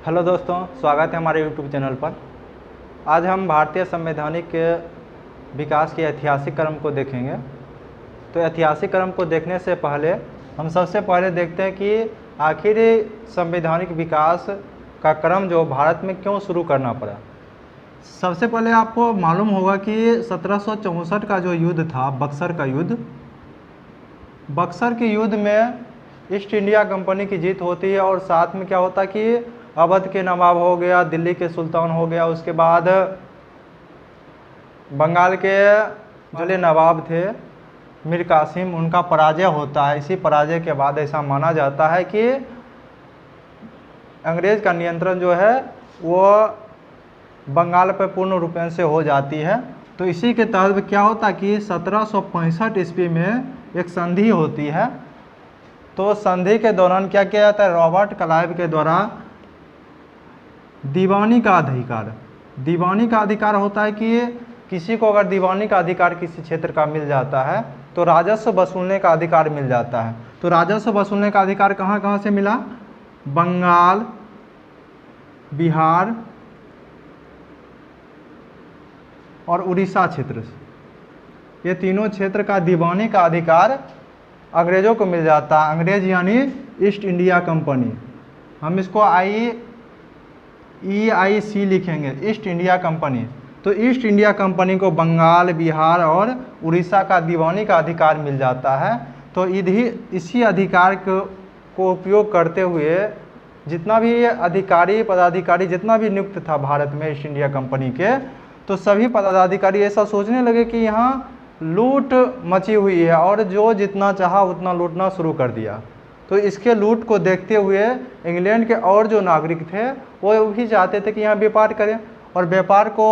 Hello दोस्तों, स्वागत है हमारे यूट्यूब चैनल पर। आज हम भारतीय संवैधानिक के विकास के ऐतिहासिक क्रम को देखेंगे। तो ऐतिहासिक क्रम को देखने से पहले हम सबसे पहले देखते हैं कि आखिर संवैधानिक विकास का क्रम जो भारत में क्यों शुरू करना पड़ा। सबसे पहले आपको मालूम होगा कि 1764 का जो युद्ध था, बक्सर का युद्ध, बक्सर के युद्ध में ईस्ट इंडिया कंपनी की जीत होती है और साथ में क्या होता कि अवध के नवाब हो गया, दिल्ली के सुल्तान हो गया, उसके बाद बंगाल के जो नवाब थे मीर कासिम, उनका पराजय होता है। इसी पराजय के बाद ऐसा माना जाता है कि अंग्रेज़ का नियंत्रण जो है वो बंगाल पर पूर्ण रूपेण से हो जाती है। तो इसी के तहत क्या होता कि 1765 ईस्वी में एक संधि होती है। तो संधि के दौरान क्या किया जाता है, रॉबर्ट क्लाइव के द्वारा दीवानी का अधिकार होता है कि किसी को अगर दीवानी का अधिकार किसी क्षेत्र का मिल जाता है तो राजस्व वसूलने का अधिकार मिल जाता है। तो राजस्व वसूलने का अधिकार कहाँ कहाँ से मिला? बंगाल, बिहार और उड़ीसा क्षेत्र से। ये तीनों क्षेत्र का दीवानी का अधिकार अंग्रेज़ों को मिल जाता है। अंग्रेज यानी ईस्ट इंडिया कंपनी, हम इसको EIC लिखेंगे, ईस्ट इंडिया कंपनी। तो ईस्ट इंडिया कंपनी को बंगाल, बिहार और उड़ीसा का दीवानी का अधिकार मिल जाता है। तो इसी अधिकार को उपयोग करते हुए जितना भी अधिकारी पदाधिकारी जितना भी नियुक्त था भारत में ईस्ट इंडिया कंपनी के, तो सभी पदाधिकारी ऐसा सोचने लगे कि यहाँ लूट मची हुई है और जो जितना चाहा उतना लूटना शुरू कर दिया। तो इसके लूट को देखते हुए इंग्लैंड के और जो नागरिक थे वो भी चाहते थे कि यहाँ व्यापार करें, और व्यापार को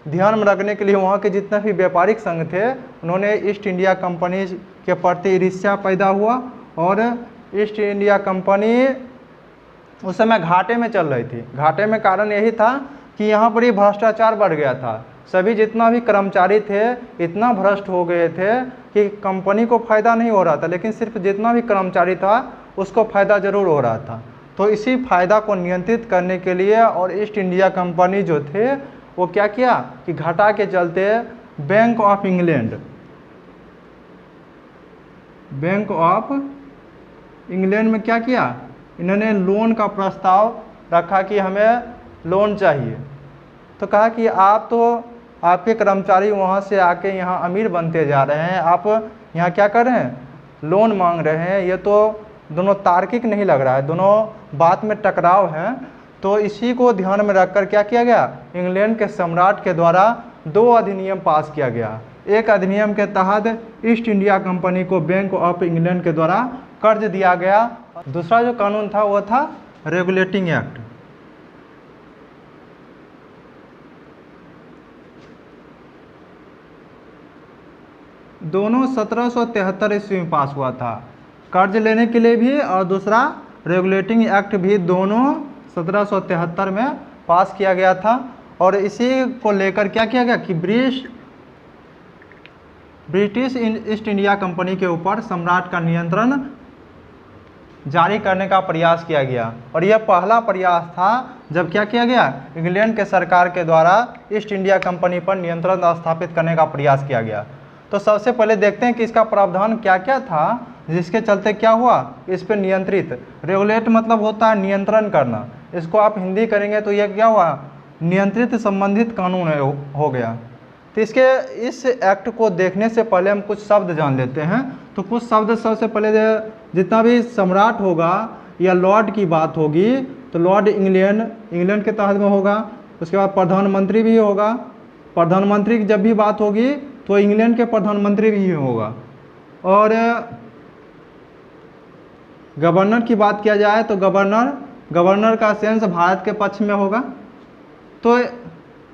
ध्यान में रखने के लिए वहाँ के जितने भी व्यापारिक संघ थे उन्होंने ईस्ट इंडिया कंपनी के प्रति ईर्ष्या पैदा हुआ। और ईस्ट इंडिया कंपनी उस समय घाटे में चल रही थी। घाटे में कारण यही था कि यहाँ पर ही भ्रष्टाचार बढ़ गया था। सभी जितना भी कर्मचारी थे इतना भ्रष्ट हो गए थे कि कंपनी को फ़ायदा नहीं हो रहा था, लेकिन सिर्फ जितना भी कर्मचारी था उसको फ़ायदा ज़रूर हो रहा था। तो इसी फ़ायदा को नियंत्रित करने के लिए और ईस्ट इंडिया कंपनी जो थे वो क्या किया कि घाटा के चलते बैंक ऑफ इंग्लैंड में क्या किया, इन्होंने लोन का प्रस्ताव रखा कि हमें लोन चाहिए। तो कहा कि आप तो आपके कर्मचारी वहाँ से आके यहाँ अमीर बनते जा रहे हैं, आप यहाँ क्या कर रहे हैं, लोन मांग रहे हैं। ये तो दोनों तार्किक नहीं लग रहा है, दोनों बात में टकराव है। तो इसी को ध्यान में रखकर क्या किया गया, इंग्लैंड के सम्राट के द्वारा 2 अधिनियम पास किया गया। एक अधिनियम के तहत ईस्ट इंडिया कंपनी को बैंक ऑफ इंग्लैंड के द्वारा कर्ज दिया गया। दूसरा जो कानून था वो था रेगुलेटिंग एक्ट। दोनों 1773 ईस्वी में पास हुआ था, कर्ज लेने के लिए भी और दूसरा रेगुलेटिंग एक्ट भी, दोनों 1773 में पास किया गया था। और इसी को लेकर क्या किया गया कि ब्रिटिश ईस्ट इंडिया कंपनी के ऊपर सम्राट का नियंत्रण जारी करने का प्रयास किया गया। और यह पहला प्रयास था जब क्या किया गया, इंग्लैंड के सरकार के द्वारा ईस्ट इंडिया कंपनी पर नियंत्रण स्थापित करने का प्रयास किया गया। तो सबसे पहले देखते हैं कि इसका प्रावधान क्या क्या था जिसके चलते क्या हुआ, इस पर नियंत्रित। रेगुलेट मतलब होता है नियंत्रण करना, इसको आप हिंदी करेंगे तो यह क्या हुआ, नियंत्रित संबंधित कानून हो गया। तो इस एक्ट को देखने से पहले हम कुछ शब्द जान लेते हैं। तो कुछ शब्द सबसे पहले जितना भी सम्राट होगा या लॉर्ड की बात होगी तो लॉर्ड इंग्लैंड के तहत में होगा। उसके बाद प्रधानमंत्री भी होगा, प्रधानमंत्री की जब भी बात होगी तो इंग्लैंड के प्रधानमंत्री भी होगा। और गवर्नर की बात किया जाए तो गवर्नर का सेंस भारत के पक्ष में होगा। तो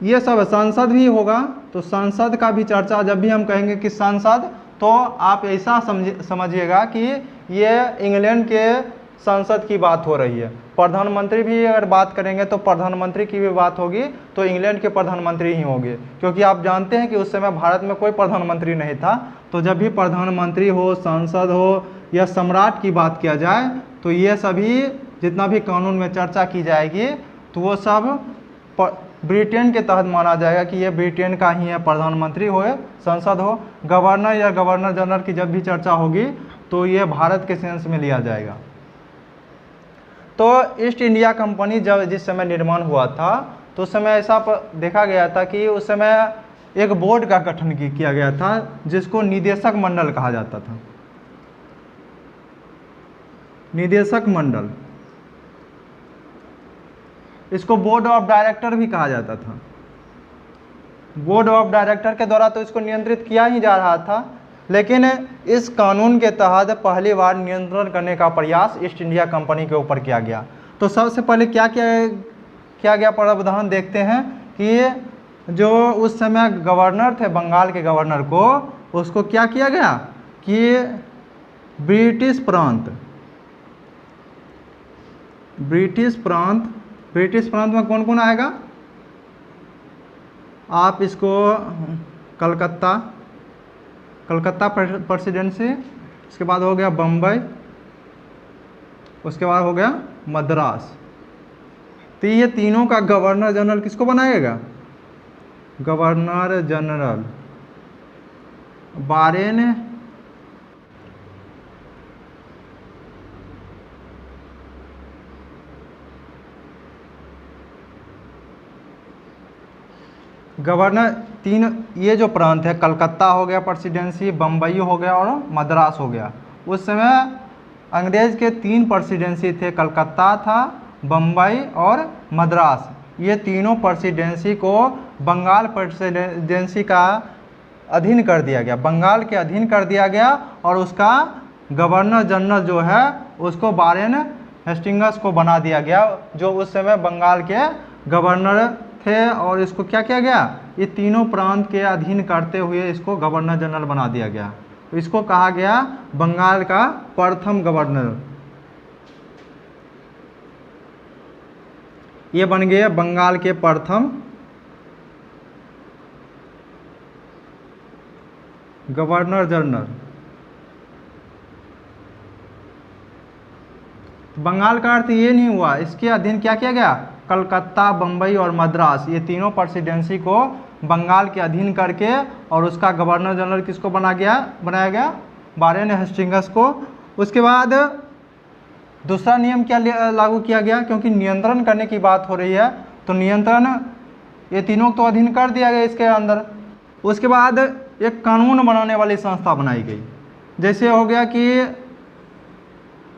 ये सब, संसद भी होगा। तो संसद का भी चर्चा जब भी हम कहेंगे कि संसद, तो आप ऐसा समझिएगा कि ये इंग्लैंड के संसद की बात हो रही है। प्रधानमंत्री भी अगर बात करेंगे तो प्रधानमंत्री की भी बात होगी तो इंग्लैंड के प्रधानमंत्री ही होंगे, क्योंकि आप जानते हैं कि उस समय भारत में कोई प्रधानमंत्री नहीं था। तो जब भी प्रधानमंत्री हो, संसद हो या सम्राट की बात किया जाए तो ये सभी जितना भी कानून में चर्चा की जाएगी तो वो सब ब्रिटेन के तहत माना जाएगा कि ये ब्रिटेन का ही है, प्रधानमंत्री हो या संसद हो। गवर्नर या गवर्नर जनरल की जब भी चर्चा होगी तो ये भारत के सेंस में लिया जाएगा। तो ईस्ट इंडिया कंपनी जब जिस समय निर्माण हुआ था तो उस समय ऐसा देखा गया था कि उस समय एक बोर्ड का गठन किया गया था जिसको निदेशक मंडल कहा जाता था। निदेशक मंडल, इसको बोर्ड ऑफ डायरेक्टर भी कहा जाता था। बोर्ड ऑफ डायरेक्टर के द्वारा तो इसको नियंत्रित किया ही जा रहा था, लेकिन इस कानून के तहत पहली बार नियंत्रण करने का प्रयास ईस्ट इंडिया कंपनी के ऊपर किया गया। तो सबसे पहले क्या किया गया प्रावधान देखते हैं कि जो उस समय गवर्नर थे, बंगाल के गवर्नर को, उसको क्या किया गया कि ब्रिटिश प्रांत में कौन कौन आएगा, आप इसको कलकत्ता प्रेसिडेंसी, उसके बाद हो गया बम्बई, उसके बाद हो गया मद्रास। तो ये तीनों का गवर्नर जनरल किसको बनाएगा, गवर्नर जनरल बारेन गवर्नर तीन, ये जो प्रांत है कलकत्ता हो गया प्रेसिडेंसी, बम्बई हो गया और मद्रास हो गया। उस समय अंग्रेज के 3 प्रेसिडेंसी थे, कलकत्ता था, बम्बई और मद्रास। ये तीनों प्रेसिडेंसी को बंगाल प्रेसिडेंसी का अधीन कर दिया गया, बंगाल के अधीन कर दिया गया, और उसका गवर्नर जनरल जो है उसको वारेन हेस्टिंग्स को बना दिया गया, जो उस समय बंगाल के गवर्नर थे। और इसको क्या किया गया, ये तीनों प्रांत के अधीन करते हुए इसको गवर्नर जनरल बना दिया गया। इसको कहा गया बंगाल का प्रथम गवर्नर। ये बन गए बंगाल के प्रथम गवर्नर जनरल। बंगाल का अर्थ ये नहीं हुआ, इसके अधीन क्या किया गया, कलकत्ता, बम्बई और मद्रास, ये तीनों प्रेसिडेंसी को बंगाल के अधीन करके, और उसका गवर्नर जनरल किसको बनाया गया, वारेन हेस्टिंग्स को। उसके बाद दूसरा नियम क्या लागू किया गया, क्योंकि नियंत्रण करने की बात हो रही है तो नियंत्रण ये तीनों तो अधीन कर दिया गया इसके अंदर। उसके बाद एक कानून बनाने वाली संस्था बनाई गई, जैसे हो गया कि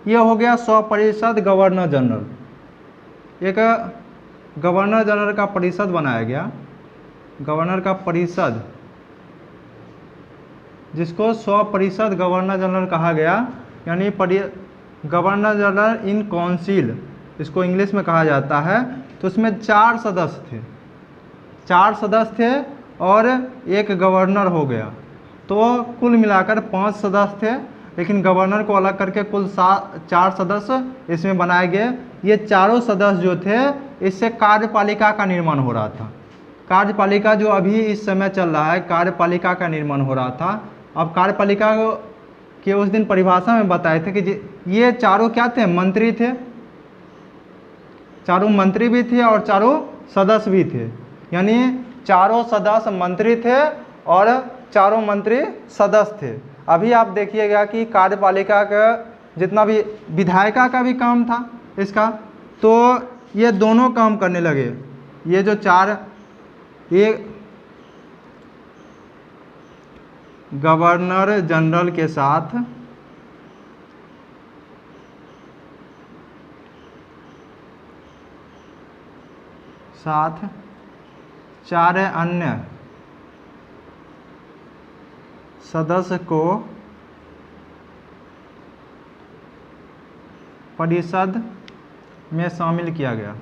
ये हो गया स्वपरिषद गवर्नर जनरल, एक गवर्नर जनरल का परिषद बनाया गया, गवर्नर का परिषद, जिसको स्वपरिषद गवर्नर जनरल कहा गया, यानी गवर्नर जनरल इन काउंसिल इसको इंग्लिश में कहा जाता है। तो उसमें 4 सदस्य थे और एक गवर्नर हो गया, तो कुल मिलाकर 5 सदस्य थे, लेकिन गवर्नर को अलग करके कुल 4 सदस्य इसमें बनाए गए। ये चारों सदस्य जो थे, इससे कार्यपालिका का निर्माण हो रहा था। कार्यपालिका जो अभी इस समय चल रहा है, कार्यपालिका का निर्माण हो रहा था। अब कार्यपालिका के उस दिन परिभाषा में बताए थे कि ये चारों क्या थे, मंत्री थे, चारों मंत्री भी थे और चारों सदस्य भी थे, यानी चारों सदस्य मंत्री थे और चारों मंत्री सदस्य थे। अभी आप देखिएगा कि कार्यपालिका का जितना भी विधायिका का भी काम था इसका, तो ये दोनों काम करने लगे। ये जो 4, ये गवर्नर जनरल के साथ साथ 4 अन्य सदस्य को परिषद में शामिल किया गया।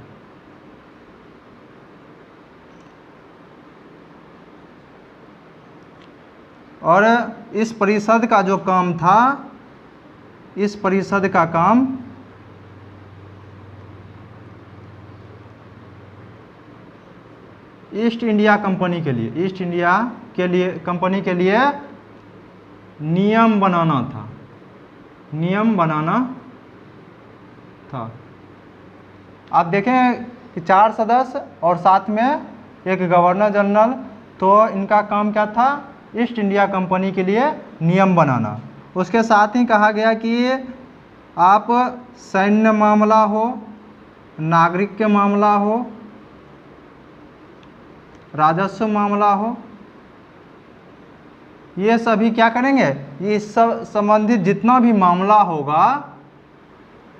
और इस परिषद का जो काम था, इस परिषद का काम ईस्ट इंडिया कंपनी के लिए, ईस्ट इंडिया के लिए कंपनी के लिए नियम बनाना था। आप देखें कि 4 सदस्य और साथ में एक गवर्नर जनरल। तो इनका काम क्या था, ईस्ट इंडिया कंपनी के लिए नियम बनाना। उसके साथ ही कहा गया कि आप सैन्य मामला हो, नागरिक के मामला हो, राजस्व मामला हो, ये सभी क्या करेंगे, ये सब संबंधित जितना भी मामला होगा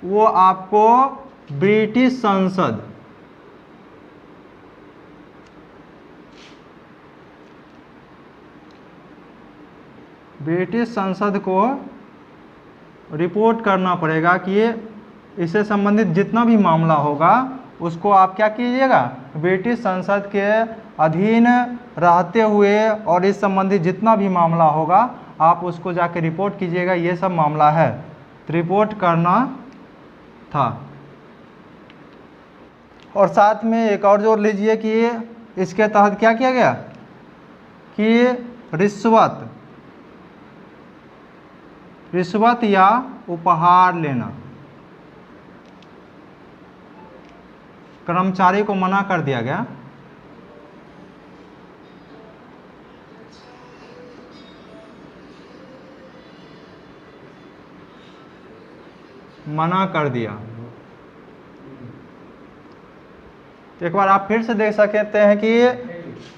वो आपको ब्रिटिश संसद को रिपोर्ट करना पड़ेगा कि इससे संबंधित जितना भी मामला होगा उसको आप क्या कीजिएगा, ब्रिटिश संसद के अधीन रहते हुए और इस संबंधित जितना भी मामला होगा आप उसको जाके रिपोर्ट कीजिएगा, ये सब मामला है, तो रिपोर्ट करना था। और साथ में एक और जोड़ लीजिए कि इसके तहत क्या किया गया कि रिश्वत या उपहार लेना कर्मचारी को मना कर दिया गया। मना कर दिया। एक बार आप फिर से देख सकते हैं कि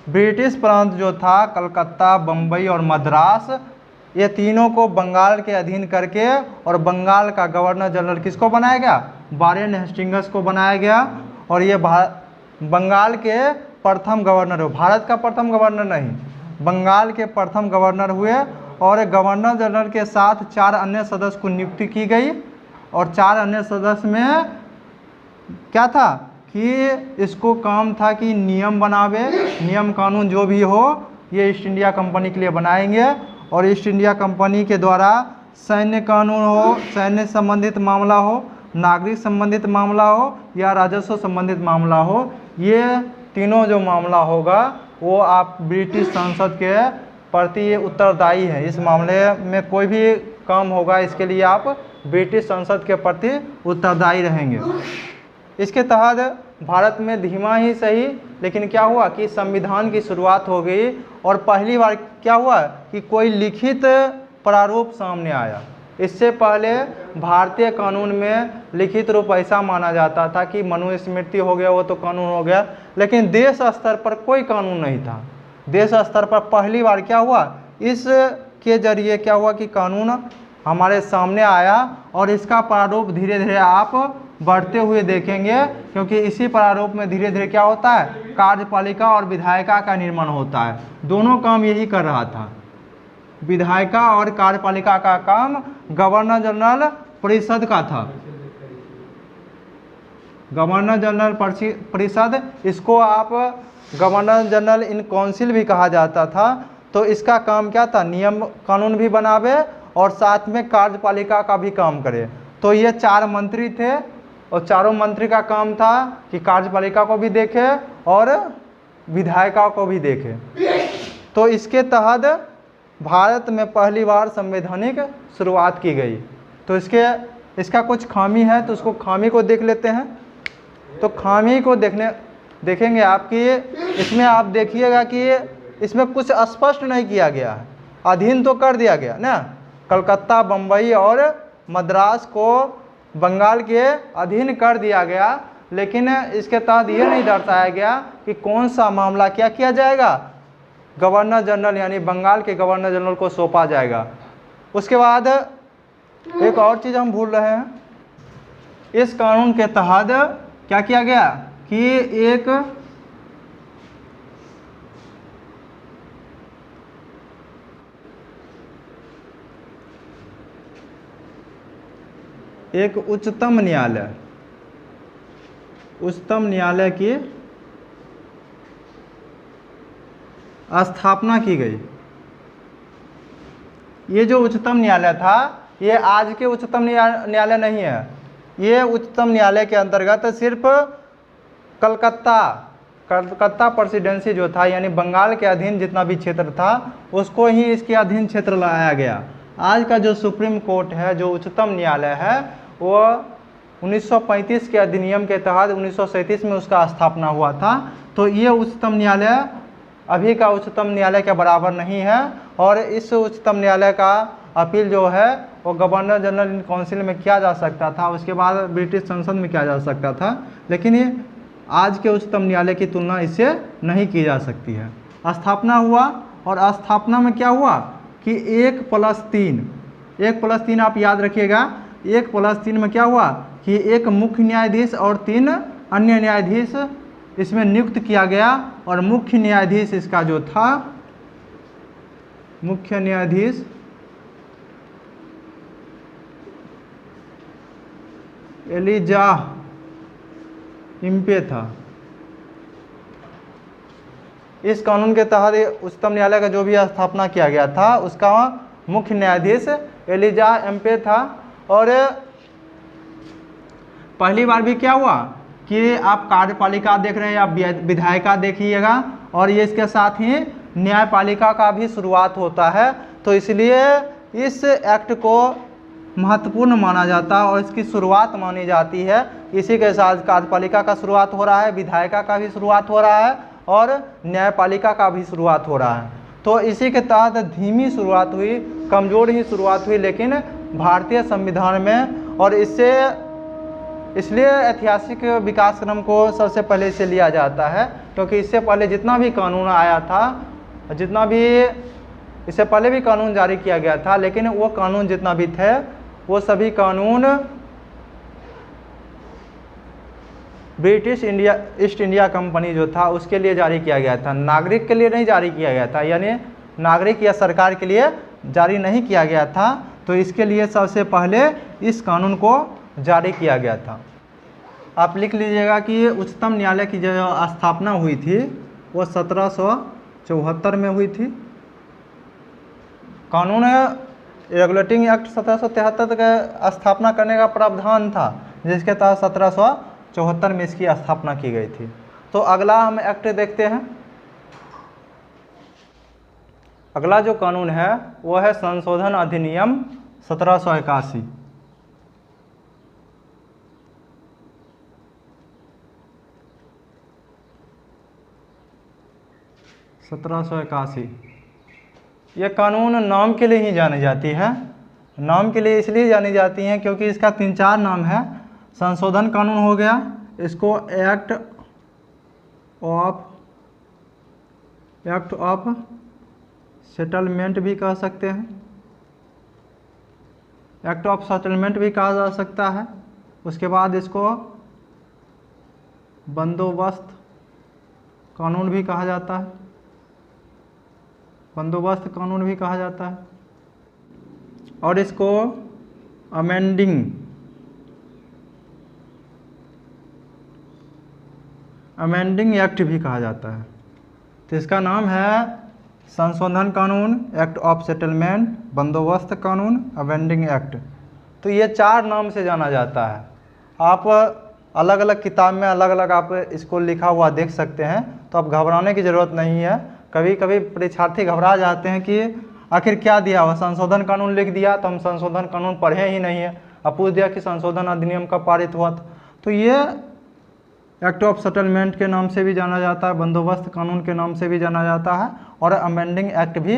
ब्रिटिश प्रांत जो था कलकत्ता, बम्बई और मद्रास, ये तीनों को बंगाल के अधीन करके और बंगाल का गवर्नर जनरल किसको बनाया गया, वारेन हेस्टिंग्स को बनाया गया। और ये बंगाल के प्रथम गवर्नर हो, भारत का प्रथम गवर्नर नहीं, बंगाल के प्रथम गवर्नर हुए। और गवर्नर जनरल के साथ 4 अन्य सदस्य को नियुक्ति की गई। और 4 अन्य सदस्य में क्या था कि इसको काम था कि नियम बनावे, नियम कानून जो भी हो ये ईस्ट इंडिया कंपनी के लिए बनाएंगे। और ईस्ट इंडिया कंपनी के द्वारा सैन्य कानून हो, सैन्य संबंधित मामला हो, नागरिक संबंधित मामला हो या राजस्व संबंधित मामला हो, ये तीनों जो मामला होगा वो आप ब्रिटिश संसद के प्रति ये उत्तरदायी है। इस मामले में कोई भी काम होगा इसके लिए आप ब्रिटिश संसद के प्रति उत्तरदायी रहेंगे। इसके तहत भारत में धीमा ही सही लेकिन क्या हुआ कि संविधान की शुरुआत हो गई। और पहली बार क्या हुआ कि कोई लिखित प्रारूप सामने आया। इससे पहले भारतीय कानून में लिखित रूप ऐसा माना जाता था कि मनुस्मृति हो गया वो तो कानून हो गया, लेकिन देश स्तर पर कोई कानून नहीं था। देश स्तर पर पहली बार क्या हुआ, इसके जरिए क्या हुआ कि कानून हमारे सामने आया। और इसका प्रारूप धीरे धीरे आप बढ़ते हुए देखेंगे, क्योंकि इसी प्रारूप में धीरे धीरे क्या होता है, कार्यपालिका और विधायिका का निर्माण होता है। दोनों काम यही कर रहा था, विधायिका और कार्यपालिका का काम गवर्नर जनरल परिषद का था। गवर्नर जनरल परिषद, इसको आप गवर्नर जनरल इन काउंसिल भी कहा जाता था। तो इसका काम क्या था, नियम कानून भी बनावे और साथ में कार्यपालिका का भी काम करे। तो ये 4 मंत्री थे और चारों मंत्री का काम था कि कार्यपालिका को भी देखे और विधायिका को भी देखे। तो इसके तहत भारत में पहली बार संवैधानिक शुरुआत की गई। तो इसका कुछ खामी है तो उसको खामी को देख लेते हैं। तो खामी को देखेंगे आपकी, इसमें आप देखिएगा कि इसमें कुछ स्पष्ट नहीं किया गया है। अधीन तो कर दिया गया ना, कलकत्ता, बम्बई और मद्रास को बंगाल के अधीन कर दिया गया, लेकिन इसके तहत ये नहीं दर्शाया गया कि कौन सा मामला क्या किया जाएगा, गवर्नर जनरल यानी बंगाल के गवर्नर जनरल को सौंपा जाएगा। उसके बाद एक और चीज़ हम भूल रहे हैं, इस कानून के तहत क्या किया गया कि एक उच्चतम न्यायालय की स्थापना की गई। ये जो उच्चतम न्यायालय था ये आज के उच्चतम न्यायालय नहीं है। ये उच्चतम न्यायालय के अंतर्गत सिर्फ कलकत्ता प्रेसिडेंसी जो था यानी बंगाल के अधीन जितना भी क्षेत्र था उसको ही इसके अधीन क्षेत्र लाया गया। आज का जो सुप्रीम कोर्ट है, जो उच्चतम न्यायालय है, वो 1935 के अधिनियम के तहत 1937 में उसका स्थापना हुआ था। तो ये उच्चतम न्यायालय अभी का उच्चतम न्यायालय के बराबर नहीं है, और इस उच्चतम न्यायालय का अपील जो है वो गवर्नर जनरल इन काउंसिल में किया जा सकता था, उसके बाद ब्रिटिश संसद में किया जा सकता था, लेकिन ये आज के उच्चतम न्यायालय की तुलना इससे नहीं की जा सकती है। स्थापना हुआ, और स्थापना में क्या हुआ कि 1+3 आप याद रखिएगा, 1+3 में क्या हुआ कि एक मुख्य न्यायाधीश और 3 अन्य न्यायाधीश इसमें नियुक्त किया गया, और मुख्य न्यायाधीश इसका जो था, मुख्य न्यायाधीश एलिजाह इम्पे था। इस कानून के तहत उच्चतम न्यायालय का जो भी स्थापना किया गया था उसका मुख्य न्यायाधीश एलिजाह इम्पे था। और पहली बार भी क्या हुआ कि आप कार्यपालिका देख रहे हैं, आप विधायिका देखिएगा, और ये इसके साथ ही न्यायपालिका का भी शुरुआत होता है। तो इसलिए इस एक्ट को महत्वपूर्ण माना जाता है और इसकी शुरुआत मानी जाती है। इसी के साथ कार्यपालिका का शुरुआत हो रहा है, विधायिका का भी शुरुआत हो रहा है, और न्यायपालिका का भी शुरुआत हो रहा है। तो इसी के तहत धीमी शुरुआत हुई, कमज़ोर ही शुरुआत हुई, लेकिन भारतीय संविधान में, और इसलिए ऐतिहासिक विकास क्रम को सबसे पहले इसे लिया जाता है, क्योंकि इससे पहले जितना भी कानून आया था, जितना भी इससे पहले भी कानून जारी किया गया था, लेकिन वो कानून जितना भी थे वो सभी कानून ब्रिटिश ईस्ट इंडिया कंपनी जो था उसके लिए जारी किया गया था, नागरिक के लिए नहीं जारी किया गया था, यानी नागरिक या सरकार के लिए जारी नहीं किया गया था। तो इसके लिए सबसे पहले इस कानून को जारी किया गया था। आप लिख लीजिएगा कि उच्चतम न्यायालय की जो स्थापना हुई थी वो 1774 में हुई थी। कानून रेगुलेटिंग एक्ट 1773 का स्थापना करने का प्रावधान था, जिसके तहत 1774 में इसकी स्थापना की गई थी। तो अगला हम एक्ट देखते हैं। अगला जो कानून है वो है संशोधन अधिनियम 1781। ये कानून नाम के लिए ही जानी जाती है। नाम के लिए इसलिए जानी जाती हैं क्योंकि इसका 3-4 नाम है। संशोधन कानून हो गया, इसको एक्ट ऑफ सेटलमेंट भी कह सकते हैं, एक्ट ऑफ सेटलमेंट भी कहा जा सकता है। उसके बाद इसको बंदोबस्त कानून भी कहा जाता है, बंदोबस्त कानून भी कहा जाता है, और इसको अमेंडिंग एक्ट भी कहा जाता है। तो इसका नाम है संशोधन कानून, एक्ट ऑफ सेटलमेंट, बंदोबस्त कानून, अमेंडिंग एक्ट। तो ये 4 नाम से जाना जाता है। आप अलग अलग किताब में अलग अलग आप इसको लिखा हुआ देख सकते हैं, तो अब घबराने की ज़रूरत नहीं है। कभी कभी परीक्षार्थी घबरा जाते हैं कि आखिर क्या दिया हुआ, संशोधन कानून लिख दिया तो हम संशोधन कानून पढ़े ही नहीं है, अब पूछ दिया कि संशोधन अधिनियम कब पारित हुआ था। तो ये एक्ट ऑफ सेटलमेंट के नाम से भी जाना जाता है, बंदोबस्त कानून के नाम से भी जाना जाता है, और अमेंडिंग एक्ट भी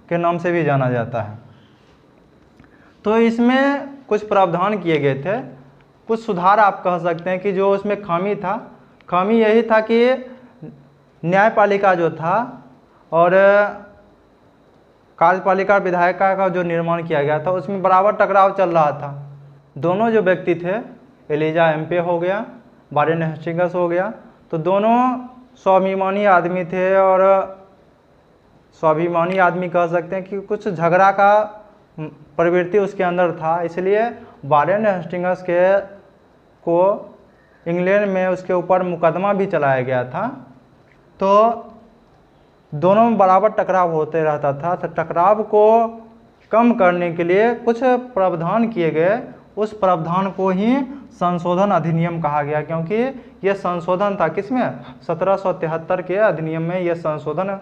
के नाम से भी जाना जाता है। तो इसमें कुछ प्रावधान किए गए थे, कुछ सुधार आप कह सकते हैं कि जो उसमें खामी था, खामी यही था कि न्यायपालिका जो था और कार्यपालिका विधायिका का जो निर्माण किया गया था उसमें बराबर टकराव चल रहा था। दोनों जो व्यक्ति थे, एलिजा एम्पे हो गया, वारेन हेस्टिंग्स हो गया, तो दोनों स्वाभिमानी आदमी थे, और स्वाभिमानी आदमी कह सकते हैं कि कुछ झगड़ा का प्रवृत्ति उसके अंदर था। इसलिए वारेन हेस्टिंग्स को इंग्लैंड में उसके ऊपर मुकदमा भी चलाया गया था। तो दोनों में बराबर टकराव होते रहता था। तो टकराव को कम करने के लिए कुछ प्रावधान किए गए, उस प्रावधान को ही संशोधन अधिनियम कहा गया, क्योंकि यह संशोधन था किसमें, 1773 के अधिनियम में यह संशोधन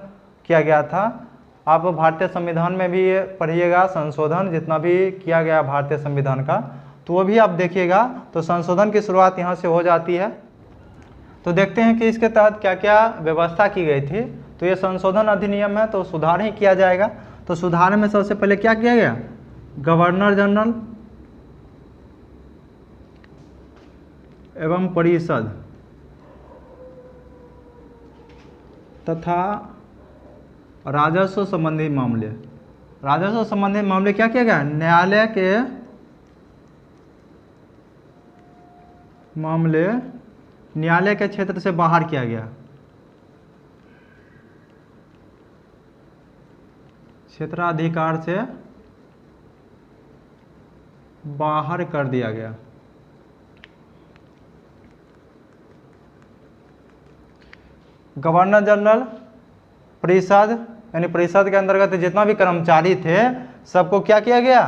किया गया था। आप भारतीय संविधान में भी पढ़िएगा संशोधन जितना भी किया गया भारतीय संविधान का, तो वो भी आप देखिएगा। तो संशोधन की शुरुआत यहाँ से हो जाती है। तो देखते हैं कि इसके तहत क्या क्या व्यवस्था की गई थी। तो ये संशोधन अधिनियम है, तो सुधार ही किया जाएगा। तो सुधार में सबसे पहले क्या किया गया, गवर्नर जनरल एवं परिषद तथा राजस्व संबंधी मामले, राजस्व संबंधी मामले क्या किया गया, न्यायालय के मामले न्यायालय के क्षेत्र से बाहर किया गया, क्षेत्राधिकार से बाहर कर दिया गया। गवर्नर जनरल, परिषद यानी परिषद के अंतर्गत जितना भी कर्मचारी थे सबको क्या किया गया,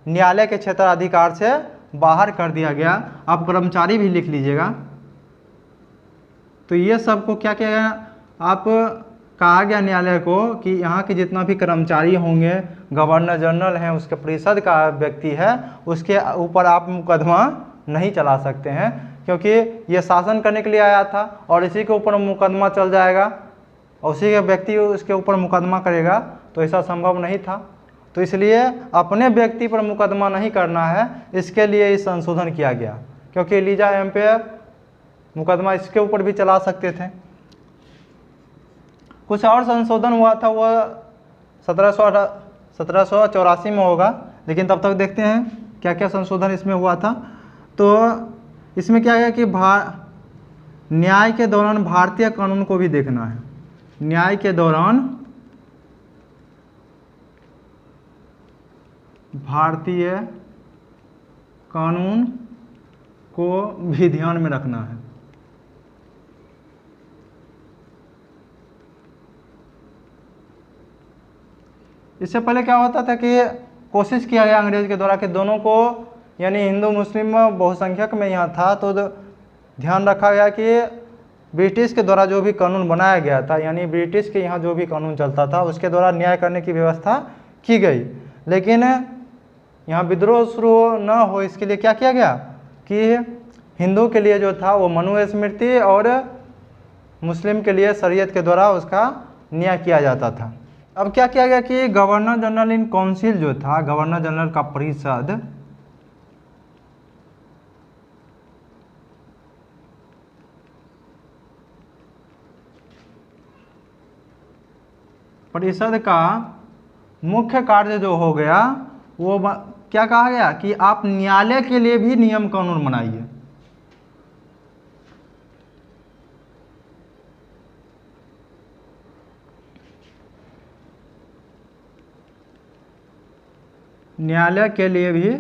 न्यायालय के क्षेत्राधिकार से बाहर कर दिया गया। आप कर्मचारी भी लिख लीजिएगा। तो ये सबको क्या किया गया, आप कहा गया न्यायालय को कि यहाँ के जितना भी कर्मचारी होंगे, गवर्नर जनरल हैं, उसके परिषद का व्यक्ति है, उसके ऊपर आप मुकदमा नहीं चला सकते हैं, क्योंकि ये शासन करने के लिए आया था और इसी के ऊपर मुकदमा चल जाएगा और उसी के व्यक्ति उसके ऊपर मुकदमा करेगा, तो ऐसा संभव नहीं था। तो इसलिए अपने व्यक्ति पर मुकदमा नहीं करना है, इसके लिए इस संशोधन किया गया, क्योंकि लीजा एम्पायर मुकदमा इसके ऊपर भी चला सकते थे। कुछ और संशोधन हुआ था, वह 1784 में होगा, लेकिन तब तक देखते हैं क्या क्या संशोधन इसमें हुआ था। तो इसमें क्या है कि न्याय के दौरान भारतीय कानून को भी देखना है। न्याय के दौरान भारतीय कानून को भी ध्यान में रखना है। इससे पहले क्या होता था कि कोशिश किया गया अंग्रेज के द्वारा कि दोनों को, यानी हिंदू मुस्लिम बहुसंख्यक में यहाँ था, तो ध्यान रखा गया कि ब्रिटिश के द्वारा जो भी कानून बनाया गया था, यानी ब्रिटिश के यहाँ जो भी कानून चलता था उसके द्वारा न्याय करने की व्यवस्था की गई। लेकिन यहाँ विद्रोह शुरू न हो, इसके लिए क्या किया गया कि हिंदू के लिए जो था वो मनुस्मृति और मुस्लिम के लिए शरीयत के द्वारा उसका न्याय किया जाता था। अब क्या किया गया कि गवर्नर जनरल इन काउंसिल जो था, गवर्नर जनरल का परिषद, परिषद का मुख्य कार्य जो हो गया वो क्या कहा गया कि आप न्यायालय के लिए भी नियम कानून बनाइए। न्यायालय के लिए भी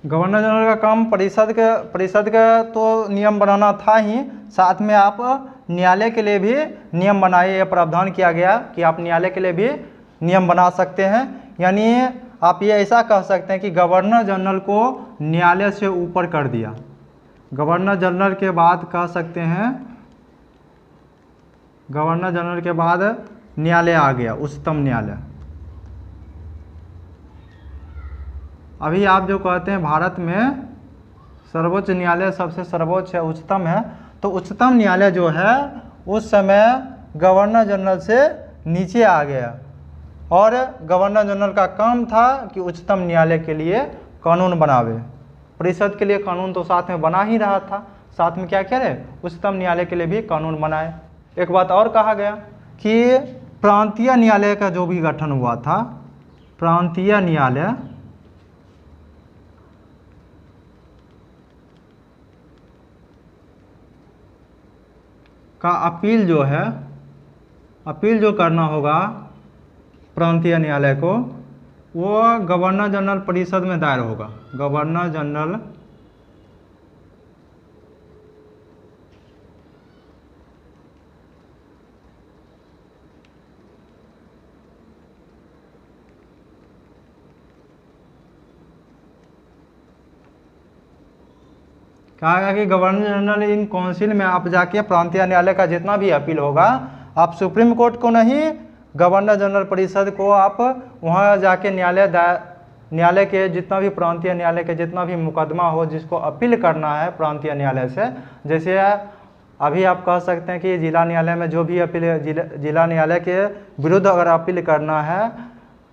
गवर्नर जनरल का काम परिषद का तो नियम बनाना था ही, साथ में आप न्यायालय के लिए भी नियम बनाए। यह प्रावधान किया गया कि आप न्यायालय के लिए भी नियम बना सकते हैं। यानी आप ये ऐसा कह सकते हैं कि गवर्नर जनरल को न्यायालय से ऊपर कर दिया। गवर्नर जनरल के बाद कह सकते हैं, गवर्नर जनरल के बाद न्यायालय आ गया, उच्चतम न्यायालय। अभी आप जो कहते हैं भारत में सर्वोच्च न्यायालय सबसे सर्वोच्च है, उच्चतम है, तो उच्चतम न्यायालय जो है उस समय गवर्नर जनरल से नीचे आ गया और गवर्नर जनरल का काम था कि उच्चतम न्यायालय के लिए कानून बनावे। परिषद के लिए कानून तो साथ में बना ही रहा था, साथ में क्या करे, उच्चतम न्यायालय के लिए भी कानून बनाए। एक बात और कहा गया कि प्रांतीय न्यायालय का जो भी गठन हुआ था, प्रांतीय न्यायालय का अपील जो है, अपील जो करना होगा प्रांतीय न्यायालय को, वो गवर्नर जनरल परिषद में दायर होगा। गवर्नर जनरल कहा गया कि गवर्नर जनरल इन काउंसिल में आप जाके प्रांतीय न्यायालय का जितना भी अपील होगा, आप सुप्रीम कोर्ट को नहीं, गवर्नर जनरल परिषद को आप वहाँ जाके न्यायालय के जितना भी प्रांतीय न्यायालय के जितना भी मुकदमा हो जिसको अपील करना है प्रांतीय न्यायालय से, जैसे अभी आप कह सकते हैं कि जिला न्यायालय में जो भी अपील जिला न्यायालय के विरुद्ध अगर अपील करना है,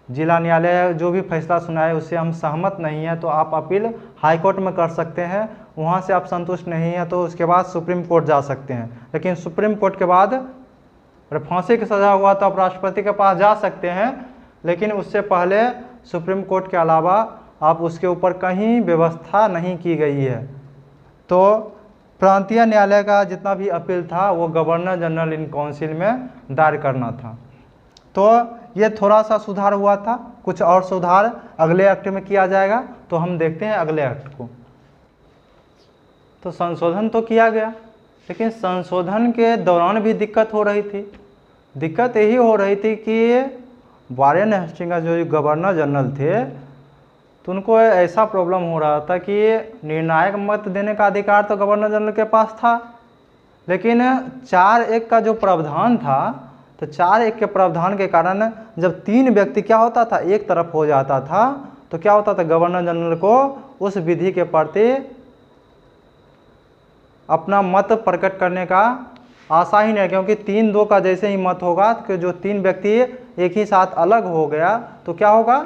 जिला न्यायालय जो भी फैसला सुनाए उससे हम सहमत नहीं हैं, तो आप अपील हाई कोर्ट में कर सकते हैं। वहाँ से आप संतुष्ट नहीं हैं तो उसके बाद सुप्रीम कोर्ट जा सकते हैं। लेकिन सुप्रीम कोर्ट के बाद अगर फांसी की सज़ा हुआ तो आप राष्ट्रपति के पास जा सकते हैं, लेकिन उससे पहले सुप्रीम कोर्ट के अलावा आप उसके ऊपर कहीं व्यवस्था नहीं की गई है। तो प्रांतीय न्यायालय का जितना भी अपील था वो गवर्नर जनरल इन काउंसिल में दायर करना था। तो ये थोड़ा सा सुधार हुआ था, कुछ और सुधार अगले एक्ट में किया जाएगा, तो हम देखते हैं अगले एक्ट को। तो संशोधन तो किया गया, लेकिन संशोधन के दौरान भी दिक्कत हो रही थी। दिक्कत यही हो रही थी कि वारेन हेस्टिंग्स जो गवर्नर जनरल थे तो उनको ऐसा प्रॉब्लम हो रहा था कि निर्णायक मत देने का अधिकार तो गवर्नर जनरल के पास था, लेकिन 4-1 का जो प्रावधान था, तो 4-1 के प्रावधान के कारण जब 3 व्यक्ति क्या होता था एक तरफ हो जाता था, तो क्या होता था गवर्नर जनरल को उस विधि के प्रति अपना मत प्रकट करने का आशा ही नहीं, क्योंकि 3-2 का जैसे ही मत होगा कि जो 3 व्यक्ति एक ही साथ अलग हो गया तो क्या होगा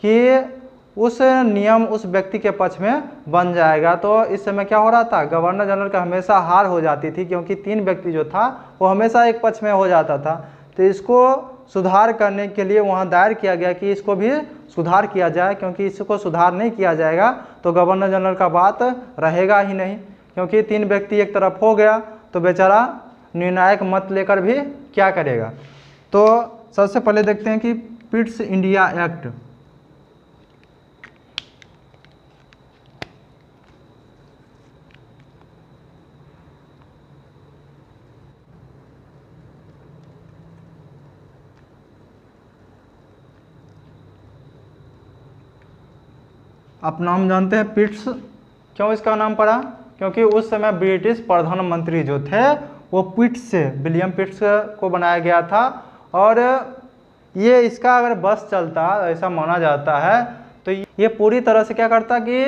कि उस नियम उस व्यक्ति के पक्ष में बन जाएगा। तो इस समय क्या हो रहा था, गवर्नर जनरल का हमेशा हार हो जाती थी, क्योंकि 3 व्यक्ति जो था वो हमेशा एक पक्ष में हो जाता था। तो इसको सुधार करने के लिए वहाँ दायर किया गया कि इसको भी सुधार किया जाए, क्योंकि इसको सुधार नहीं किया जाएगा तो गवर्नर जनरल का बात रहेगा ही नहीं, क्योंकि 3 व्यक्ति एक तरफ हो गया तो बेचारा निर्णायक मत लेकर भी क्या करेगा। तो सबसे पहले देखते हैं कि पिट्स इंडिया एक्ट। आप नाम जानते हैं पिट्स, क्यों इसका नाम पड़ा, क्योंकि उस समय ब्रिटिश प्रधानमंत्री जो थे वो पिट्स से विलियम पिट्स को बनाया गया था। और ये इसका अगर बस चलता ऐसा माना जाता है तो ये पूरी तरह से क्या करता कि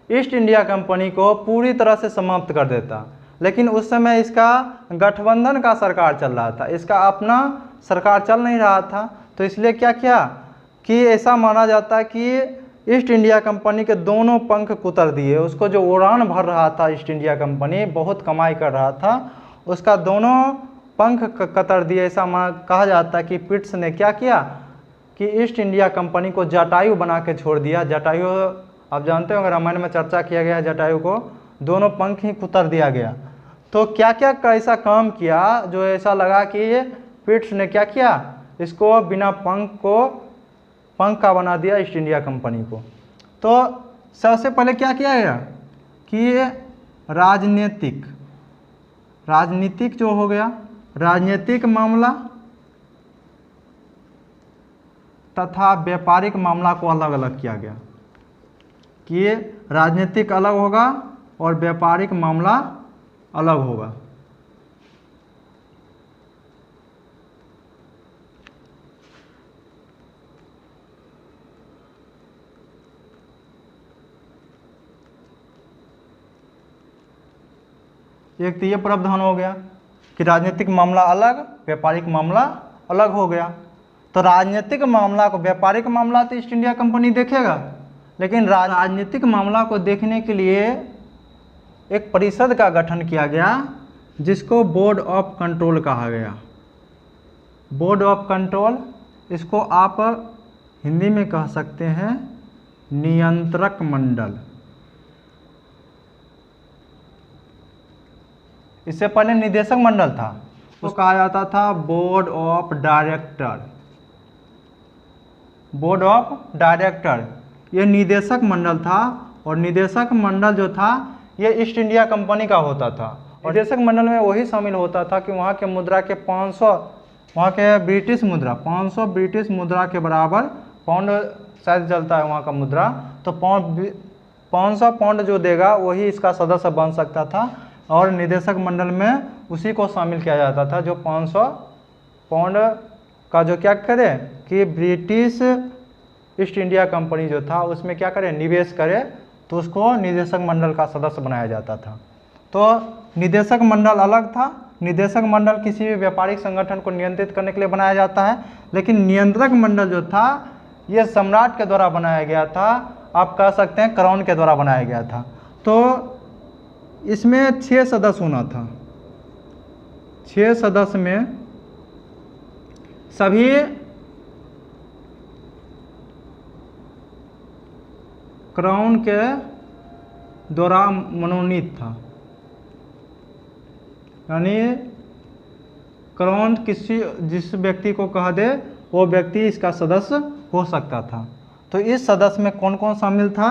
ईस्ट इंडिया कंपनी को पूरी तरह से समाप्त कर देता। लेकिन उस समय इसका गठबंधन का सरकार चल रहा था, इसका अपना सरकार चल नहीं रहा था, तो इसलिए क्या किया कि ऐसा माना जाता है कि ईस्ट इंडिया कंपनी के दोनों पंख कुतर दिए। उसको जो उड़ान भर रहा था ईस्ट इंडिया कंपनी, बहुत कमाई कर रहा था, उसका दोनों पंख कतर दिए। ऐसा कहा जाता है कि पिट्स ने क्या किया कि ईस्ट इंडिया कंपनी को जटायु बना के छोड़ दिया। जटायु आप जानते हो, रामायण में चर्चा किया गया, जटायु को दोनों पंख ही कुतर दिया गया। तो क्या क्या ऐसा काम किया जो ऐसा लगा कि पिट्स ने क्या किया, इसको बिना पंख का बना दिया ईस्ट इंडिया कंपनी को। तो सबसे पहले क्या किया गया कि राजनीतिक जो हो गया, राजनीतिक मामला तथा व्यापारिक मामला को अलग अलग किया गया कि राजनीतिक अलग होगा और व्यापारिक मामला अलग होगा। एक तो ये प्रावधान हो गया कि राजनीतिक मामला अलग, व्यापारिक मामला अलग हो गया। तो राजनीतिक मामला को, व्यापारिक मामला तो ईस्ट इंडिया कंपनी देखेगा, लेकिन राजनीतिक मामला को देखने के लिए एक परिषद का गठन किया गया जिसको बोर्ड ऑफ कंट्रोल कहा गया। बोर्ड ऑफ कंट्रोल, इसको आप हिंदी में कह सकते हैं नियंत्रक मंडल। इससे पहले निदेशक मंडल था, उसको कहा जाता था board of director. Board of director ये निदेशक मंडल था, और निदेशक मंडल जो था ये ईस्ट इंडिया कंपनी का होता था। और निदेशक मंडल में वही शामिल होता था कि वहाँ के मुद्रा के 500, वहाँ के ब्रिटिश मुद्रा 500 ब्रिटिश मुद्रा के बराबर, पाउंड शायद चलता है वहाँ का मुद्रा, तो 500 जो देगा वही इसका सदस्य बन सकता था, और निदेशक मंडल में उसी को शामिल किया जाता था जो 500 पाउंड का जो क्या करे कि ब्रिटिश ईस्ट इंडिया कंपनी जो था उसमें क्या करे, निवेश करे, तो उसको निदेशक मंडल का सदस्य बनाया जाता था। तो निदेशक मंडल अलग था। निदेशक मंडल किसी भी व्यापारिक संगठन को नियंत्रित करने के लिए बनाया जाता है, लेकिन नियंत्रक मंडल जो था ये सम्राट के द्वारा बनाया गया था, आप कह सकते हैं क्राउन के द्वारा बनाया गया था। तो इसमें 6 सदस्य होना था। 6 सदस्य में सभी क्राउन के द्वारा मनोनीत था, यानी क्राउन जिस व्यक्ति को कह दे वो व्यक्ति इसका सदस्य हो सकता था। तो इस सदस्य में कौन कौन शामिल था?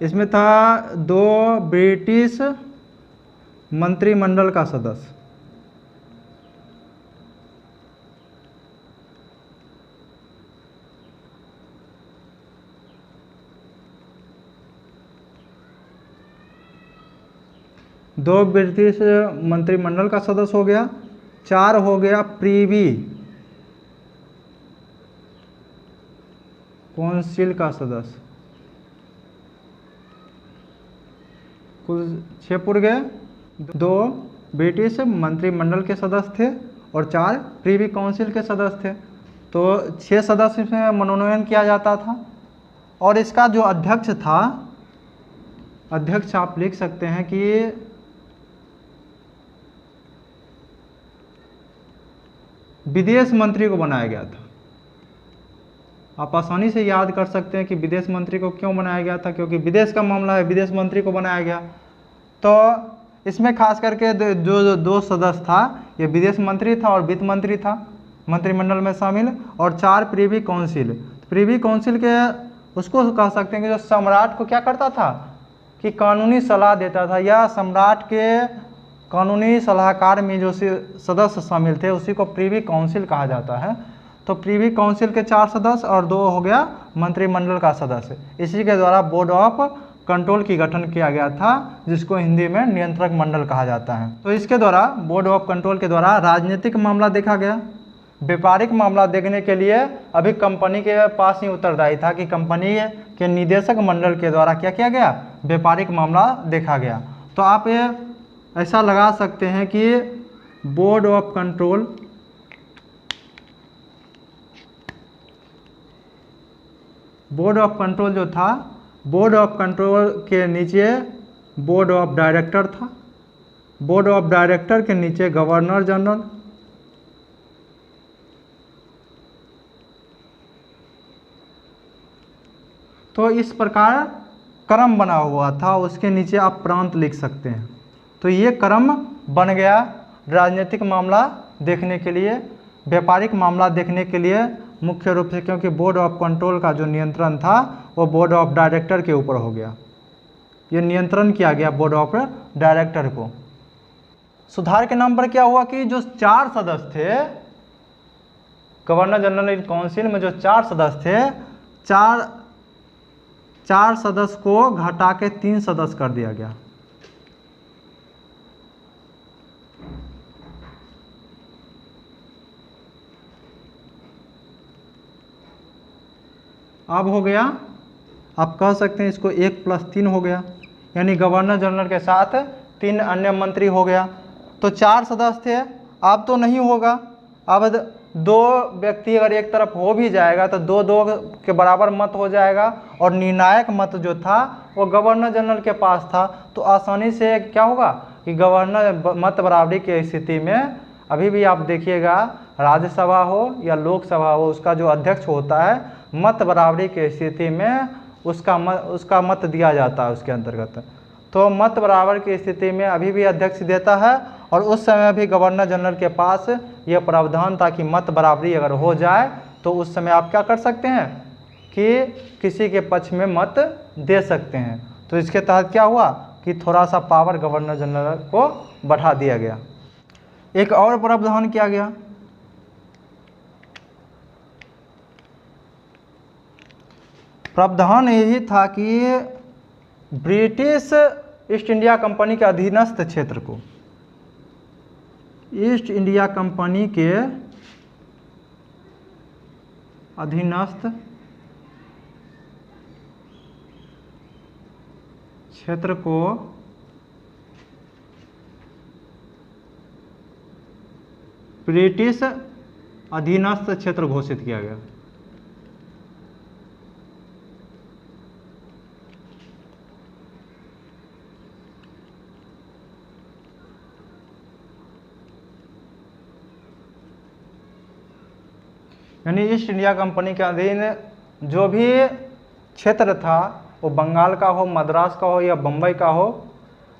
इसमें था 2 ब्रिटिश मंत्रिमंडल का सदस्य, दो ब्रिटिश मंत्रिमंडल का सदस्य हो गया, 4 हो गया प्रीवी काउंसिल का सदस्य, कुल 6 पुर गए। 2 ब्रिटिश मंत्रिमंडल के सदस्य थे और 4 प्रीवी काउंसिल के सदस्य थे। तो 6 सदस्य में मनोनयन किया जाता था। और इसका जो अध्यक्ष था, अध्यक्ष आप लिख सकते हैं कि विदेश मंत्री को बनाया गया था। आप आसानी से याद कर सकते हैं कि विदेश मंत्री को क्यों बनाया गया था, क्योंकि विदेश का मामला है, विदेश मंत्री को बनाया गया। तो इसमें खास करके जो 2 सदस्य था ये विदेश मंत्री था और वित्त मंत्री था मंत्रिमंडल में शामिल, और 4 प्रीवी काउंसिल। प्रीवी काउंसिल के उसको कह सकते हैं कि जो सम्राट को क्या करता था कि कानूनी सलाह देता था, या सम्राट के कानूनी सलाहकार में जो सदस्य शामिल थे उसी को प्रीवी काउंसिल कहा जाता है। तो प्रीवी काउंसिल के 4 सदस्य और 2 हो गया मंत्रिमंडल का सदस्य। इसी के द्वारा बोर्ड ऑफ कंट्रोल की गठन किया गया था, जिसको हिंदी में नियंत्रक मंडल कहा जाता है। तो इसके द्वारा बोर्ड ऑफ कंट्रोल के द्वारा राजनीतिक मामला देखा गया। व्यापारिक मामला देखने के लिए अभी कंपनी के पास ही उत्तरदायी था कि कंपनी के निदेशक मंडल के द्वारा क्या किया गया, व्यापारिक मामला देखा गया। तो आप ये ऐसा लगा सकते हैं कि बोर्ड ऑफ कंट्रोल जो था, बोर्ड ऑफ कंट्रोल के नीचे बोर्ड ऑफ डायरेक्टर था, बोर्ड ऑफ डायरेक्टर के नीचे गवर्नर जनरल, तो इस प्रकार क्रम बना हुआ था। उसके नीचे आप प्रांत लिख सकते हैं। तो ये क्रम बन गया राजनीतिक मामला देखने के लिए, व्यापारिक मामला देखने के लिए मुख्य रूप से, क्योंकि बोर्ड ऑफ कंट्रोल का जो नियंत्रण था वो बोर्ड ऑफ डायरेक्टर के ऊपर हो गया। ये नियंत्रण किया गया बोर्ड ऑफ डायरेक्टर को। सुधार के नाम पर क्या हुआ कि जो 4 सदस्य थे गवर्नर जनरल काउंसिल में, जो 4 सदस्य थे, 4 सदस्य को घटा के 3 सदस्य कर दिया गया। अब हो गया, आप कह सकते हैं इसको 1+3 हो गया, यानी गवर्नर जनरल के साथ 3 अन्य मंत्री हो गया। तो 4 सदस्य थे, अब तो नहीं होगा। अब 2 व्यक्ति अगर एक तरफ हो भी जाएगा तो 2-2 के बराबर मत हो जाएगा, और निर्णायक मत जो था वो गवर्नर जनरल के पास था। तो आसानी से क्या होगा कि गवर्नर मत बराबरी की स्थिति में, अभी भी आप देखिएगा राज्यसभा हो या लोकसभा हो, उसका जो अध्यक्ष होता है मत बराबरी की स्थिति में उसका मत दिया जाता है उसके अंतर्गत। तो मत बराबर की स्थिति में अभी भी अध्यक्ष देता है, और उस समय भी गवर्नर जनरल के पास यह प्रावधान था कि मत बराबरी अगर हो जाए तो उस समय आप क्या कर सकते हैं कि किसी के पक्ष में मत दे सकते हैं। तो इसके तहत क्या हुआ कि थोड़ा सा पावर गवर्नर जनरल को बढ़ा दिया गया। एक और प्रावधान किया गया, प्रावधान यही था कि ब्रिटिश ईस्ट इंडिया कंपनी के अधीनस्थ क्षेत्र को, ईस्ट इंडिया कंपनी के अधीनस्थ क्षेत्र को ब्रिटिश अधीनस्थ क्षेत्र घोषित किया गया। यानी ईस्ट इंडिया कंपनी के अधीन जो भी क्षेत्र था, वो बंगाल का हो, मद्रास का हो या बम्बई का हो,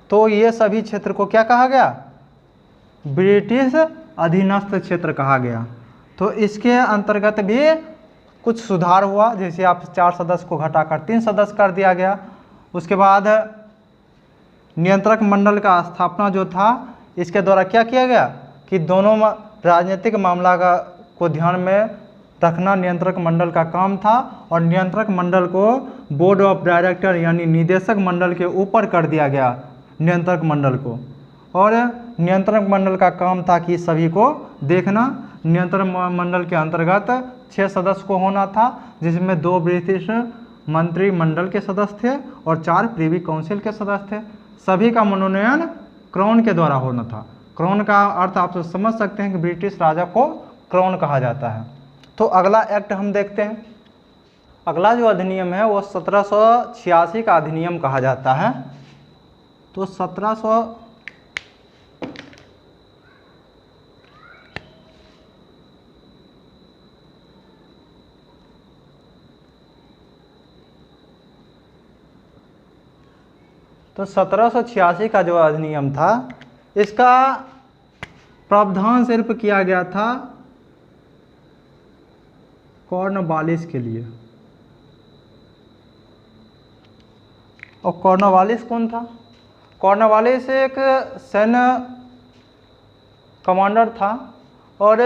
तो ये सभी क्षेत्र को क्या कहा गया? ब्रिटिश अधीनस्थ क्षेत्र कहा गया। तो इसके अंतर्गत भी कुछ सुधार हुआ, जैसे आप 4 सदस्य को घटाकर 3 सदस्य कर दिया गया। उसके बाद नियंत्रक मंडल का स्थापना जो था, इसके द्वारा क्या किया गया कि दोनों राजनीतिक मामला को ध्यान में रखना नियंत्रक मंडल का काम था, और नियंत्रक मंडल को बोर्ड ऑफ डायरेक्टर यानी निदेशक मंडल के ऊपर कर दिया गया नियंत्रक मंडल को। और नियंत्रक मंडल का काम था कि सभी को देखना। नियंत्रक मंडल के अंतर्गत 6 सदस्य को होना था, जिसमें 2 ब्रिटिश मंत्रिमंडल के सदस्य थे और 4 प्रीवी काउंसिल के सदस्य थे। सभी का मनोनयन क्राउन के द्वारा होना था। क्राउन का अर्थ आप समझ सकते हैं कि ब्रिटिश राजा को क्राउन कहा जाता है। तो अगला एक्ट हम देखते हैं। अगला जो अधिनियम है वो 1786 का अधिनियम कहा जाता है। तो 1786 का जो अधिनियम था, इसका प्रावधान सिर्फ किया गया था कॉर्नवालिस के लिए। और कॉर्नवालिस कौन था? कॉर्नवालिस एक सैन्य कमांडर था, और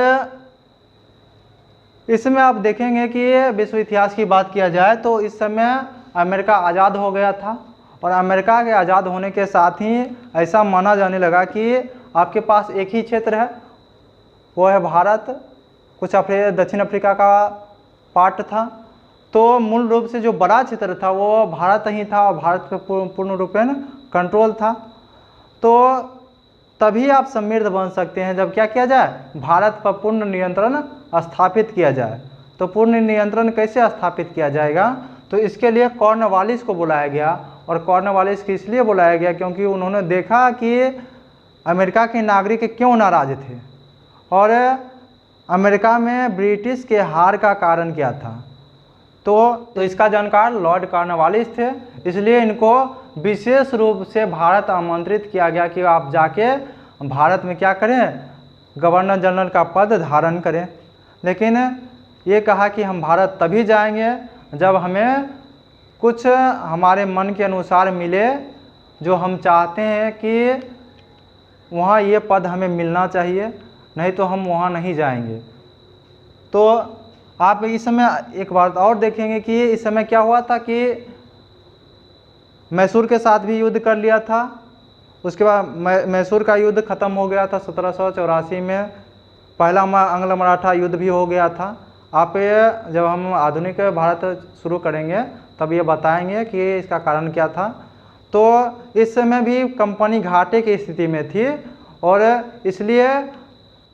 इसमें आप देखेंगे कि विश्व इतिहास की बात किया जाए तो इस समय अमेरिका आज़ाद हो गया था, और अमेरिका के आज़ाद होने के साथ ही ऐसा माना जाने लगा कि आपके पास एक ही क्षेत्र है, वो है भारत। कुछ दक्षिण अफ्रीका का पार्ट था। तो मूल रूप से जो बड़ा क्षेत्र था वो भारत ही था, और भारत पे पूर्ण रूपेण कंट्रोल था। तो तभी आप समृद्ध बन सकते हैं जब क्या किया जाए, भारत पर पूर्ण नियंत्रण स्थापित किया जाए। तो पूर्ण नियंत्रण कैसे स्थापित किया जाएगा? तो इसके लिए कॉर्नवालिस को बुलाया गया। और कॉर्नवालिस को इसलिए बुलाया गया क्योंकि उन्होंने देखा कि अमेरिका के नागरिक क्यों नाराज थे, और अमेरिका में ब्रिटिश के हार का कारण क्या था। तो इसका जानकार लॉर्ड कॉर्नवालिस थे, इसलिए इनको विशेष रूप से भारत आमंत्रित किया गया कि आप जाके भारत में क्या करें, गवर्नर जनरल का पद धारण करें। लेकिन ये कहा कि हम भारत तभी जाएंगे जब हमें कुछ हमारे मन के अनुसार मिले, जो हम चाहते हैं कि वहाँ ये पद हमें मिलना चाहिए, नहीं तो हम वहाँ नहीं जाएंगे। तो आप इस समय एक बात और देखेंगे कि इस समय क्या हुआ था कि मैसूर के साथ भी युद्ध कर लिया था। उसके बाद मैसूर का युद्ध ख़त्म हो गया था 1784 में। पहला अंग्ल मराठा युद्ध भी हो गया था। आप जब हम आधुनिक भारत शुरू करेंगे तब ये बताएंगे कि इसका कारण क्या था। तो इस समय भी कंपनी घाटे की स्थिति में थी, और इसलिए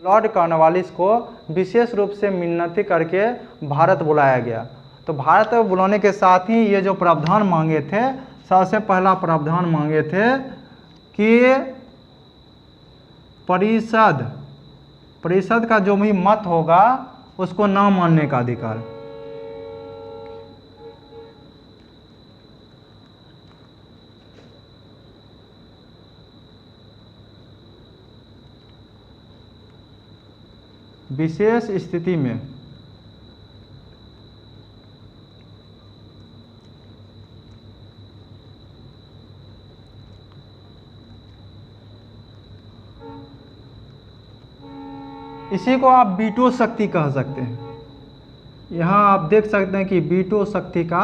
लॉर्ड कॉर्नवालिस को विशेष रूप से मिन्नती करके भारत बुलाया गया। तो भारत बुलाने के साथ ही ये जो प्रावधान मांगे थे, सबसे पहला प्रावधान मांगे थे कि परिषद का जो भी मत होगा उसको ना मानने का अधिकार। विशेष स्थिति में इसी को आप वीटो शक्ति कह सकते हैं। यहाँ आप देख सकते हैं कि वीटो शक्ति का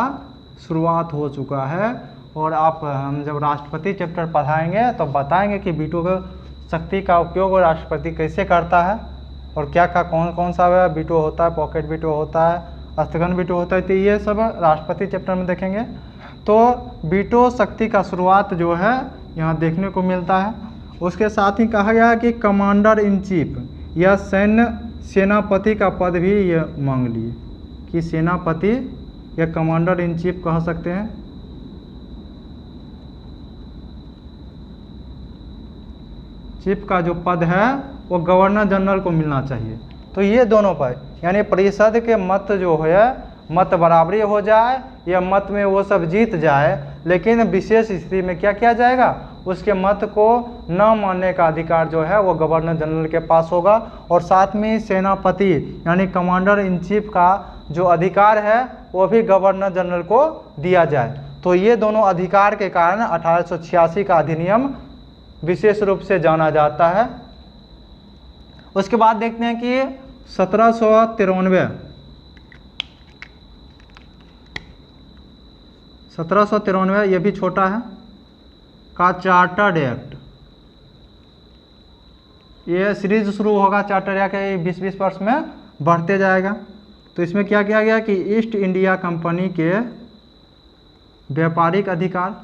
शुरुआत हो चुका है। और आप हम जब राष्ट्रपति चैप्टर पढ़ाएंगे तो बताएंगे कि वीटो शक्ति का उपयोग राष्ट्रपति कैसे करता है और क्या क्या कौन कौन सा वीटो होता है, पॉकेट वीटो होता है, स्थगन वीटो होता है, तो ये सब राष्ट्रपति चैप्टर में देखेंगे। तो वीटो शक्ति का शुरुआत जो है यहाँ देखने को मिलता है। उसके साथ ही कहा गया है कि कमांडर इन चीफ या सेनापति का पद भी ये मांग लिए कि सेनापति या कमांडर इन चीफ कह सकते हैं। चीफ का जो पद है वो गवर्नर जनरल को मिलना चाहिए। तो ये दोनों पर यानी परिषद के मत जो है मत बराबरी हो जाए या मत में वो सब जीत जाए, लेकिन विशेष स्थिति में क्या किया जाएगा, उसके मत को न मानने का अधिकार जो है वो गवर्नर जनरल के पास होगा। और साथ में सेनापति यानी कमांडर इन चीफ का जो अधिकार है वो भी गवर्नर जनरल को दिया जाए। तो ये दोनोों अधिकार के कारण 1886 का अधिनियम विशेष रूप से जाना जाता है। उसके बाद देखते हैं कि 1793 ये भी छोटा है का चार्टर्ड एक्ट, ये सीरीज शुरू होगा चार्टर्ड एक्ट 20-20 वर्ष में बढ़ते जाएगा। तो इसमें क्या किया गया कि ईस्ट इंडिया कंपनी के व्यापारिक अधिकार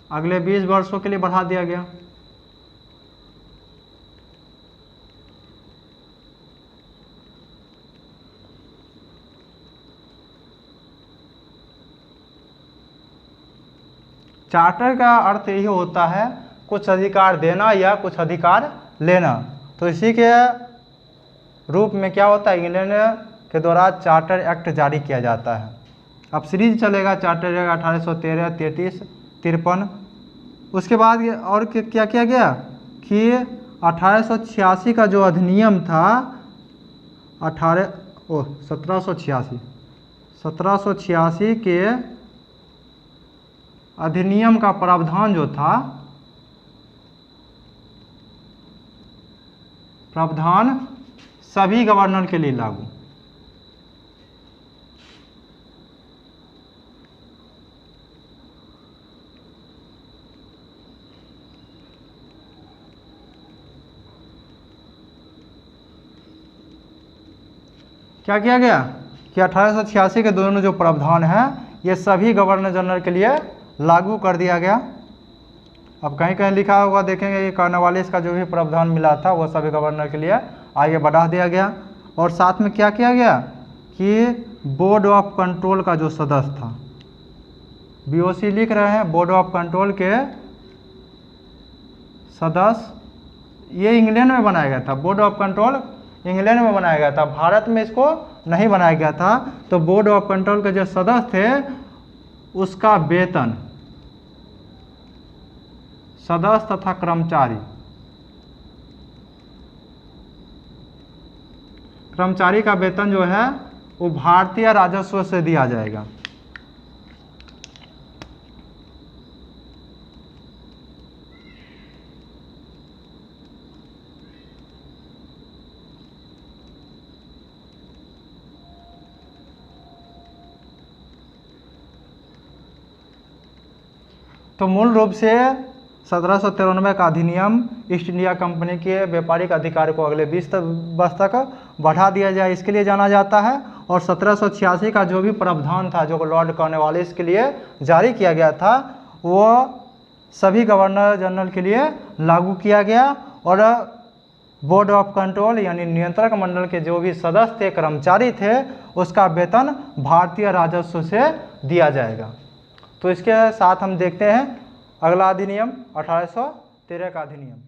अगले 20 वर्षों के लिए बढ़ा दिया गया। चार्टर का अर्थ यही होता है कुछ अधिकार देना या कुछ अधिकार लेना। तो इसी के रूप में क्या होता है, इंग्लैंड के द्वारा चार्टर एक्ट जारी किया जाता है। अब सीरीज चलेगा चार्टर एक्ट 1813, 33, 53। उसके बाद और क्या किया गया कि 1886 का जो अधिनियम था 1786 के अधिनियम का प्रावधान जो था, प्रावधान सभी गवर्नर के लिए लागू। क्या किया गया कि 1886 के दोनों जो प्रावधान है ये सभी गवर्नर जनरल के लिए लागू कर दिया गया। अब कहीं कहीं लिखा होगा देखेंगे कि कॉर्नवालिस का जो भी प्रावधान मिला था वो सभी गवर्नर के लिए आगे बढ़ा दिया गया। और साथ में क्या किया गया कि बोर्ड ऑफ कंट्रोल का जो सदस्य था, बीओसी लिख रहे हैं, बोर्ड ऑफ कंट्रोल के सदस्य, ये इंग्लैंड में बनाया गया था। बोर्ड ऑफ कंट्रोल इंग्लैंड में बनाया गया था, भारत में इसको नहीं बनाया गया था। तो बोर्ड ऑफ कंट्रोल के जो सदस्य थे उसका वेतन सदस्य तथा कर्मचारी का वेतन जो है वो भारतीय राजस्व से दिया जाएगा। तो मूल रूप से 1793 का अधिनियम ईस्ट इंडिया कंपनी के व्यापारिक अधिकार को अगले 20 वर्ष तक बढ़ा दिया जाए, इसके लिए जाना जाता है। और 1786 का जो भी प्रावधान था जो लॉर्ड कॉर्नवालिस के लिए जारी किया गया था वो सभी गवर्नर जनरल के लिए लागू किया गया। और बोर्ड ऑफ कंट्रोल यानी नियंत्रक मंडल के जो भी सदस्य थे, कर्मचारी थे, उसका वेतन भारतीय राजस्व से दिया जाएगा। तो इसके साथ हम देखते हैं अगला अधिनियम 1813 का अधिनियम।